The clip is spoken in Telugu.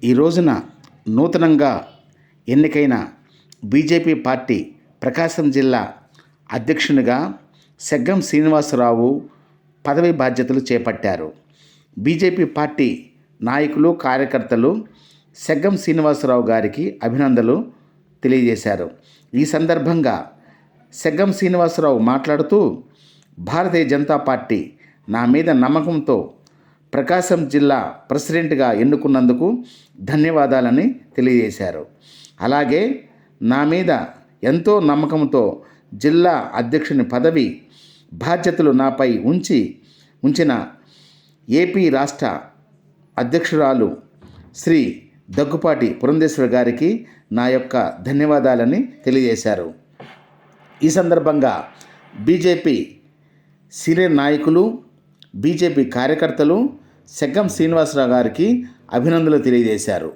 ఈ రోజున నూతనంగా ఎన్నికైన బీజేపీ పార్టీ ప్రకాశం జిల్లా అధ్యక్షునిగా సెగ్గం శ్రీనివాసరావు పదవి బాధ్యతలు చేపట్టారు. బీజేపీ పార్టీ నాయకులు, కార్యకర్తలు సెగ్గం శ్రీనివాసరావు గారికి అభినందనలు తెలియజేశారు. ఈ సందర్భంగా సెగ్గం శ్రీనివాసరావు మాట్లాడుతూ, భారతీయ జనతా పార్టీ నా మీద నమ్మకంతో ప్రకాశం జిల్లా ప్రెసిడెంట్గా ఎన్నుకున్నందుకు ధన్యవాదాలని తెలియజేశారు. అలాగే నా మీద ఎంతో నమ్మకంతో జిల్లా అధ్యక్షుని పదవి బాధ్యతలు నాపై ఉంచిన ఏపీ రాష్ట్ర అధ్యక్షురాలు శ్రీ దగ్గుపాటి పురంధేశ్వరి గారికి నా యొక్క ధన్యవాదాలని తెలియజేశారు. ఈ సందర్భంగా బీజేపీ సీనియర్ నాయకులు, బీజేపీ కార్యకర్తలు సెగ్గం శ్రీనివాసరావు గారికి అభినందనలు తెలియజేశారు.